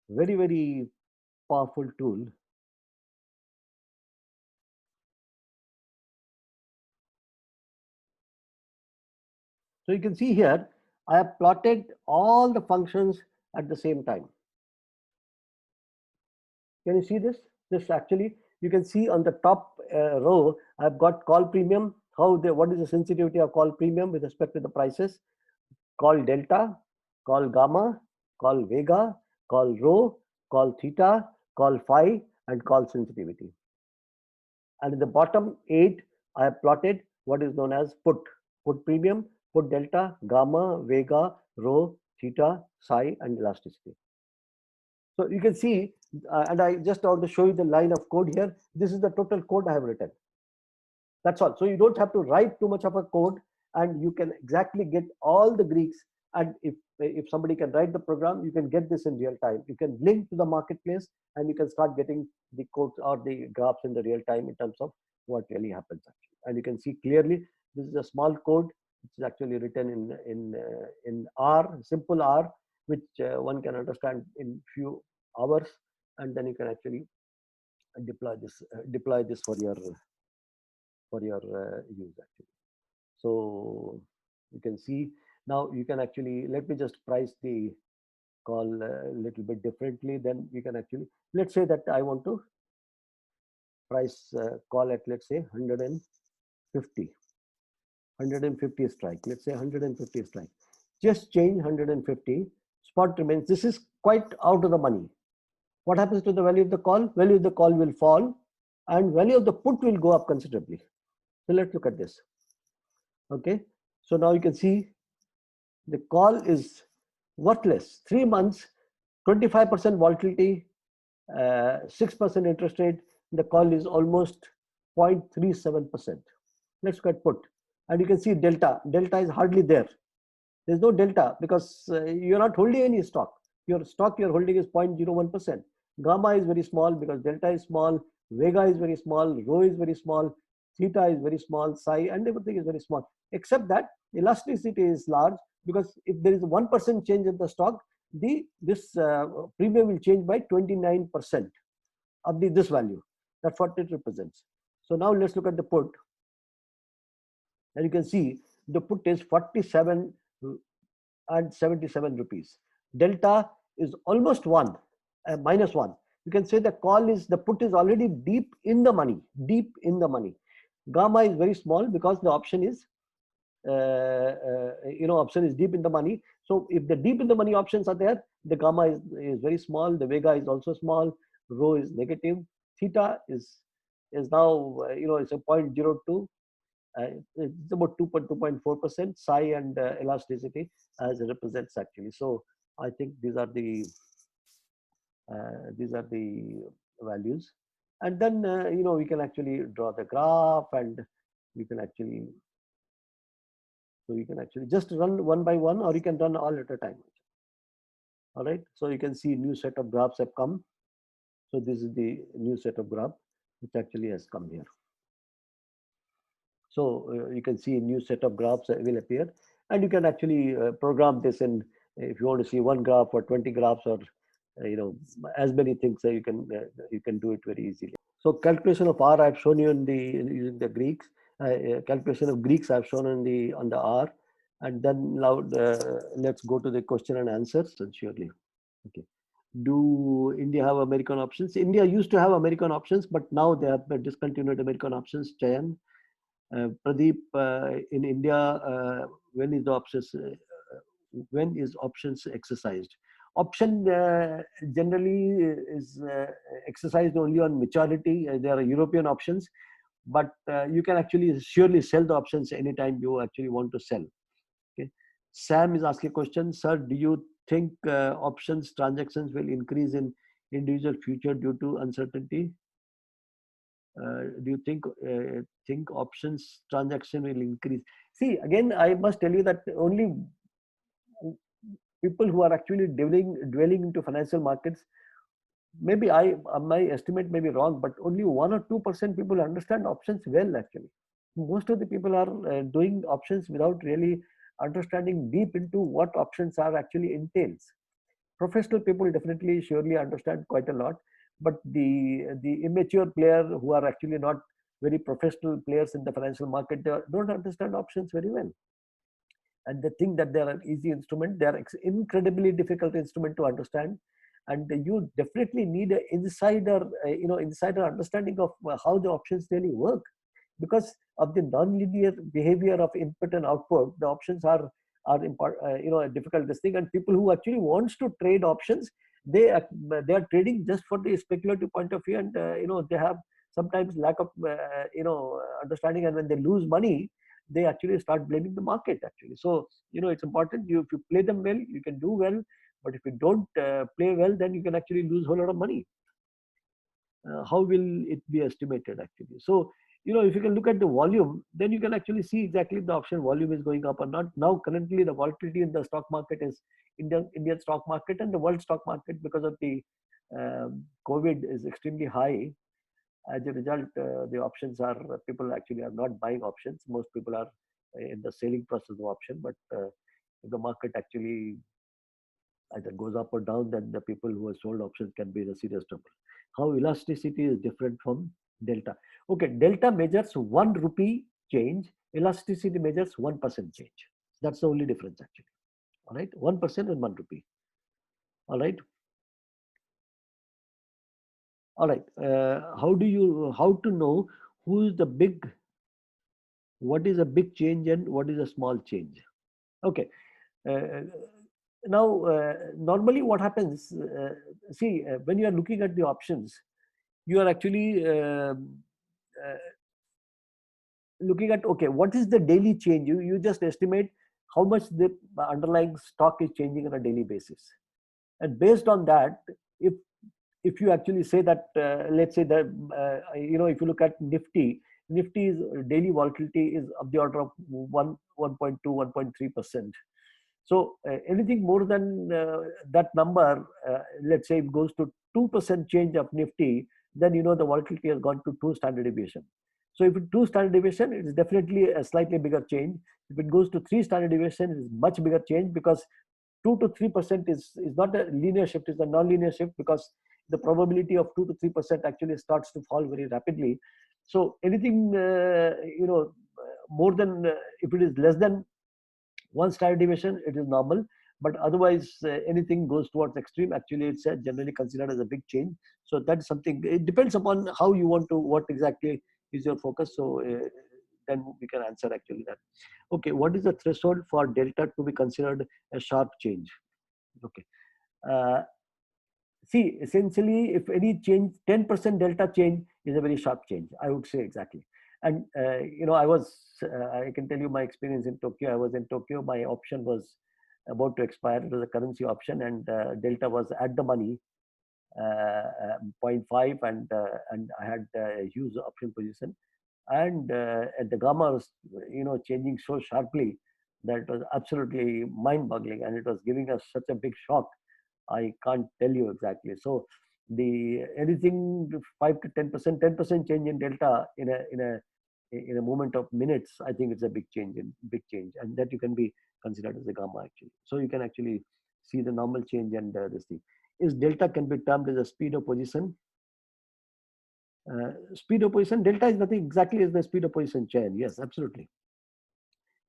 Speaker 1: very, very powerful tool. So you can see here, I have plotted all the functions at the same time. Can you see this? This actually, you can see on the top row, I've got call premium, what is the sensitivity of call premium with respect to the prices, call delta, call gamma, call vega, call rho, call theta, call phi, and call sensitivity. And in the bottom 8, I have plotted what is known as put premium, put delta, gamma, vega, rho, theta, psi, and elasticity. So you can see, and I just want to show you the line of code here. This is the total code I have written. That's all. So you don't have to write too much of a code, and you can exactly get all the Greeks. And if somebody can write the program, you can get this in real time. You can link to the marketplace, and you can start getting the codes or the graphs in the real time in terms of what really happens actually. And you can see clearly this is a small code which is actually written in R, simple R, which one can understand in few hours, and then you can actually deploy this for your use actually. So you can see now you can actually, let me just price the call a little bit differently. Then we can actually, let's say that I want to price call at, let's say 150 strike, let's say 150 strike, just change 150, spot remains. This is quite out of the money. What happens to the value of the call? Value of the call will fall and value of the put will go up considerably. So let's look at this. Okay, so now you can see the call is worthless. 3 months, 25% volatility, 6% interest rate. The call is almost 0.37%. Let's look at put. And you can see delta. Delta is hardly there. There's no delta because you're not holding any stock. Your stock you're holding is 0.01%. Gamma is very small because delta is small. Vega is very small. Rho is very small. Theta is very small. Psi and everything is very small. Except that elasticity is large because if there is 1% change in the stock, this premium will change by 29% of this value. That's what it represents. So now let's look at the put. And you can see the put is 47 and 77 rupees. Delta is almost 1, minus 1. You can say the put is already deep in the money, Gamma is very small because the option is, option is deep in the money. So if the deep in the money options are there, the gamma is very small, the vega is also small, rho is negative, theta is now, it's a 0.02. It's about 2.4%. Psi and elasticity as it represents actually. So I think these are the values, and then we can actually draw the graph, and we can actually just run one by one, or you can run all at a time. All right. So you can see new set of graphs have come. So this is the new set of graph which actually has come here. So you can see a new set of graphs will appear, and you can actually program this in, if you want to see one graph or 20 graphs or as many things, you can do it very easily. So calculation of R I've shown you using the Greeks. Calculation of Greeks I've shown on the R, and then now let's go to the question and answers. Surely, okay. Do India have American options? India used to have American options, but now they have discontinued American options. Chayan, Pradeep, in India, when is options exercised? Option generally is exercised only on maturity. There are European options, but you can actually surely sell the options anytime you actually want to sell. Okay. Sam is asking a question, sir. Do you think options transactions will increase in individual future due to uncertainty? Do you think options transaction will increase? See, again, I must tell you that only people who are actually dwelling into financial markets, maybe my estimate may be wrong, but only 1 or 2% people understand options well. Actually, most of the people are doing options without really understanding deep into what options are actually entails. Professional people definitely surely understand quite a lot, but the immature player who are actually not very professional players in the financial market, they don't understand options very well, and they think that they are an easy instrument. They are incredibly difficult instrument to understand, and you definitely need an insider understanding of how the options really work, because of the non-linear behavior of input and output. The options are a difficult this thing, and people who actually wants to trade options, they are trading just for the speculative point of view, and they have sometimes lack of understanding, and when they lose money, they actually start blaming the market actually. So it's important, if you play them well, you can do well, but if you don't play well, then you can actually lose a whole lot of money. How will it be estimated actually? So if you can look at the volume, then you can actually see exactly the option volume is going up or not. Now currently the volatility in the stock market is Indian stock market and the world stock market, because of the COVID, is extremely high. As a result, the options are, people actually are not buying options. Most people are in the selling process of option, but if the market actually either goes up or down, then the people who have sold options can be in a serious trouble. How elasticity is different from delta? Okay, delta measures 1 rupee change, elasticity measures 1% change. That's the only difference actually. All right, 1% and 1 rupee. All right. All right. How to know who is the big, what is a big change and what is a small change? Okay. Now, normally what happens, see, when you are looking at the options, you are actually uh, looking at, okay, what is the daily change? You just estimate how much the underlying stock is changing on a daily basis. And based on that, if if you actually say that, let's say that, if you look at Nifty's daily volatility is of the order of 1.2, 1.3%. So anything more than that number, let's say it goes to 2% change of Nifty, then the volatility has gone to 2 standard deviation. So if it's 2 standard deviation, it is definitely a slightly bigger change. If it goes to 3 standard deviation, it is much bigger change, because 2 to 3% is not a linear shift, it's a non-linear shift, because the probability of 2 to 3% actually starts to fall very rapidly. So anything more than, if it is less than 1 standard deviation, it is normal. But otherwise, anything goes towards extreme, actually it's generally considered as a big change. So that's something, it depends upon how you want to, what exactly is your focus. So then we can answer actually that. Okay, what is the threshold for delta to be considered a sharp change? Okay. uh, See, essentially, if any change, 10% delta change is a very sharp change, I would say, exactly. And, I can tell you my experience in Tokyo. I was in Tokyo, my option was about to expire. It was a currency option, and delta was at the money, zero point 0.5, and I had a huge option position. And the gamma was, changing so sharply that it was absolutely mind-boggling, and it was giving us such a big shock. I can't tell you exactly. So the anything 5 to 10%, 10% change in delta in a moment of minutes, I think it's a big change, and that you can be considered as a gamma actually. So you can actually see the normal change and this thing. Is delta can be termed as a speed of position? Speed of position, delta is nothing exactly as the speed of position chain. Yes, absolutely.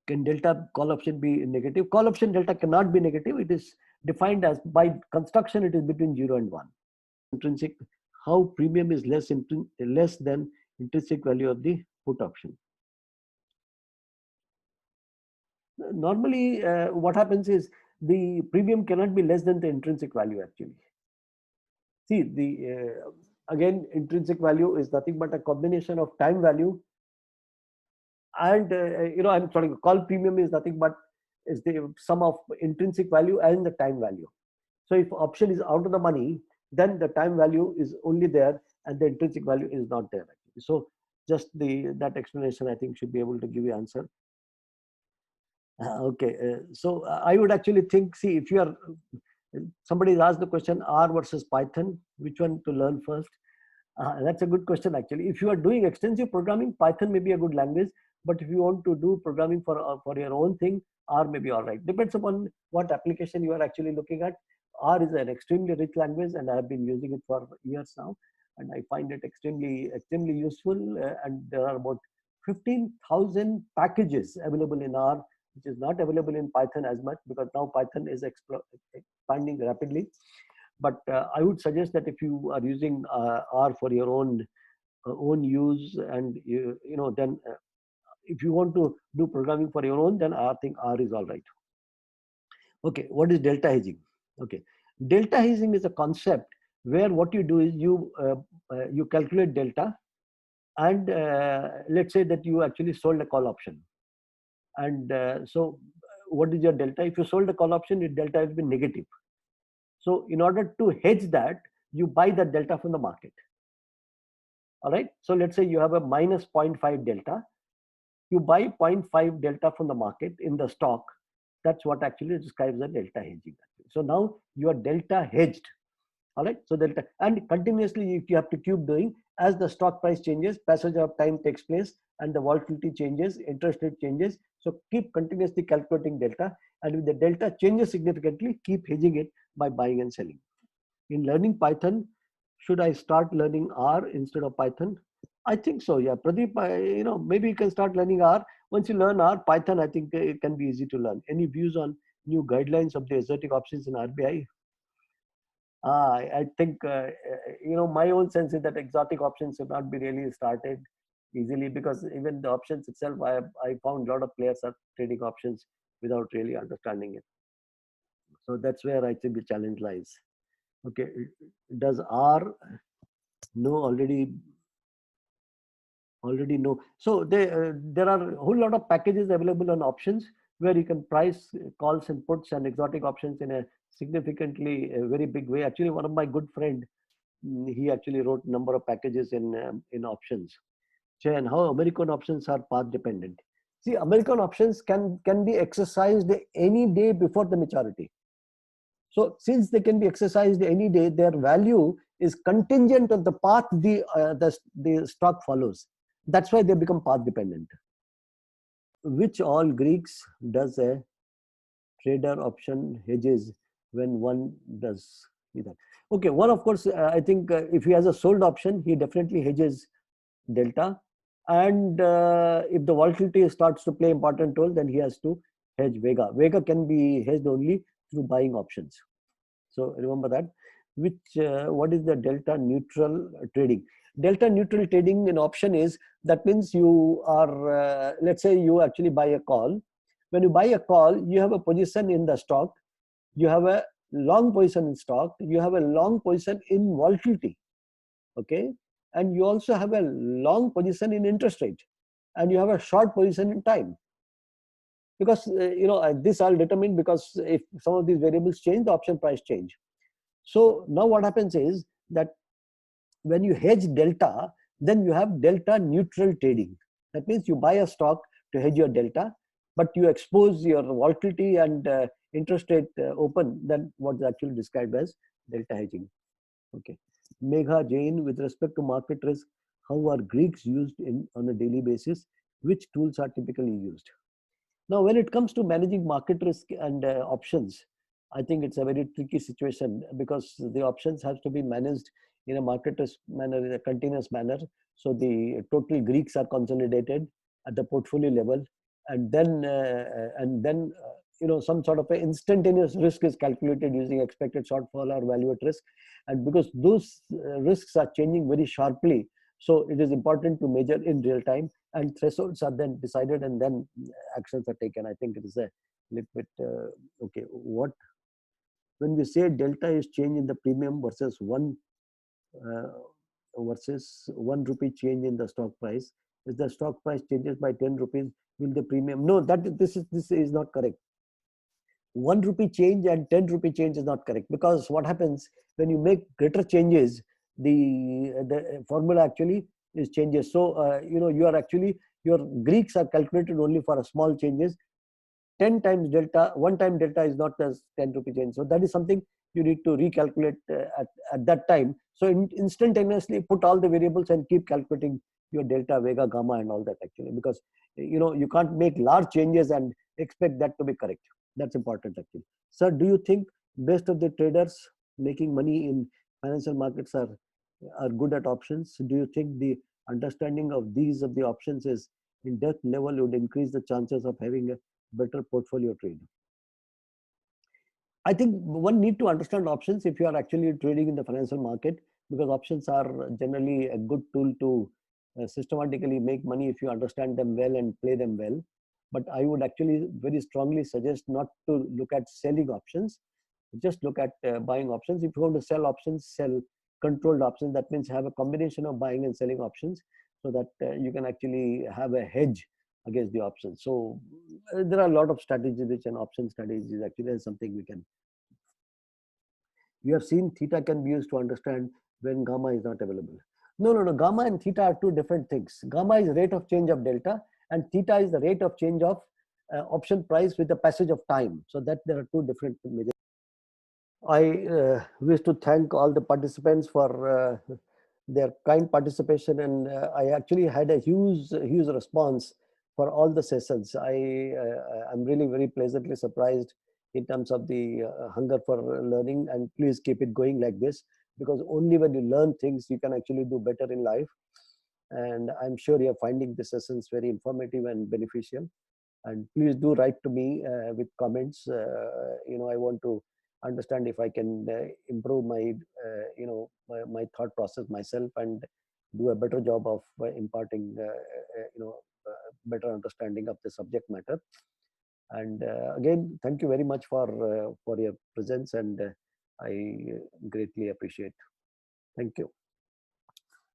Speaker 1: Can delta call option be negative? Call option delta cannot be negative. It is defined as, by construction, it is between 0 and 1. Intrinsic, how premium is less than intrinsic value of the put option. Normally, what happens is the premium cannot be less than the intrinsic value actually. See, the again, intrinsic value is nothing but a combination of time value and I'm sorry, call premium is nothing but is the sum of intrinsic value and the time value. So if option is out of the money, then the time value is only there and the intrinsic value is not there actually. So just that explanation, I think, should be able to give you answer. Okay, so I would actually think, see, if you are, somebody has asked the question, R versus Python, which one to learn first? That's a good question actually. If you are doing extensive programming, Python may be a good language, but if you want to do programming for your own thing, R may be all right. Depends upon what application you are actually looking at. R is an extremely rich language, and I have been using it for years now, and I find it extremely useful. And there are about 15,000 packages available in R, which is not available in Python as much, because now Python is expanding rapidly. But I would suggest that if you are using R for your own use, and then if you want to do programming for your own, then I think R is all right. Okay, what is delta hedging? Okay, delta hedging is a concept where what you do is you calculate delta, and let's say that you actually sold a call option, and so what is your delta? If you sold a call option, your delta has been negative. So in order to hedge that, you buy that delta from the market. All right. So let's say you have a minus 0.5 delta. You buy 0.5 delta from the market in the stock. That's what actually describes the delta hedging. So now you are delta hedged. All right. So delta, and continuously, if you have to keep doing, as the stock price changes, passage of time takes place, and the volatility changes, interest rate changes. So keep continuously calculating delta, and if the delta changes significantly, keep hedging it by buying and selling. In learning Python, should I start learning R instead of Python? I think so. Yeah, Pradeep, maybe you can start learning R. Once you learn R, Python, I think it can be easy to learn. Any views on new guidelines of the exotic options in RBI? I think, my own sense is that exotic options should not be really started easily, because even the options itself, I found a lot of players are trading options without really understanding it. So that's where I think the challenge lies. Okay, does R know already know? So there are a whole lot of packages available on options where you can price calls and puts and exotic options in a significantly very big way. Actually, one of my good friend, he actually wrote number of packages in options. And how American options are path dependent. See, American options can be exercised any day before the maturity. So since they can be exercised any day, their value is contingent on the path the stock follows. That's why they become path dependent. Which all Greeks does a trader option hedges when one does either? Okay, one of course, I think if he has a sold option, he definitely hedges delta. And if the volatility starts to play important role, then he has to hedge Vega. Vega can be hedged only through buying options. So remember that. What is the delta neutral trading? Delta neutral trading in option is, that means you are, let's say you actually buy a call. When you buy a call, you have a position in the stock, you have a long position in stock, you have a long position in volatility, okay, and you also have a long position in interest rate, and you have a short position in time. Because this all determined, because if some of these variables change, the option price change. So now what happens is that when you hedge delta, then you have delta neutral trading. That means you buy a stock to hedge your delta, but you expose your volatility and interest rate open, then what is actually described as delta hedging. Okay. Megha Jain, with respect to market risk, how are Greeks used on a daily basis? Which tools are typically used? Now, when it comes to managing market risk and options, I think it's a very tricky situation, because the options have to be managed in a market risk manner, in a continuous manner. So the total Greeks are consolidated at the portfolio level, and then some sort of an instantaneous risk is calculated using expected shortfall or value at risk. And because those risks are changing very sharply, so it is important to measure in real time, and thresholds are then decided, and then actions are taken. I think it is a little bit okay. What, when we say delta is change in the premium uh, versus 1 rupee change in the stock price, if the stock price changes by 10 rupees, will the premium? No, this is not correct. 1 rupee change and 10 rupee change is not correct, because what happens when you make greater changes, the formula actually is changes. So you are actually, your Greeks are calculated only for a small changes. 10 times delta, one time delta is not as 10 rupee change. So that is something you need to recalculate at that time. So instantaneously put all the variables and keep calculating your delta, vega, gamma, and all that, actually, because you can't make large changes and expect that to be correct. That's important, actually. Sir, do you think best of the traders making money in financial markets are good at options? Do you think the understanding of the options is in depth level would increase the chances of having a better portfolio trade? I think one need to understand options if you are actually trading in the financial market, because options are generally a good tool to systematically make money if you understand them well and play them well. But I would actually very strongly suggest not to look at selling options. Just look at buying options. If you want to sell options, sell controlled options. That means have a combination of buying and selling options, so that you can actually have a hedge against the options. So there are a lot of strategies which an option strategy is actually something we have seen theta can be used to understand when gamma is not available. No, no, no. Gamma and theta are two different things. Gamma is rate of change of delta, and theta is the rate of change of option price with the passage of time. So that there are two different measures. I wish to thank all the participants for their kind participation, and I actually had a huge response for all the sessions. I'm really very pleasantly surprised in terms of the hunger for learning, and please keep it going like this, because only when you learn things you can actually do better in life. And I'm sure you're finding the sessions very informative and beneficial. And please do write to me with comments. I want to understand if I can improve my thought process myself, and do a better job of imparting better understanding of the subject matter. And again, thank you very much for your presence, and I greatly appreciate. Thank you.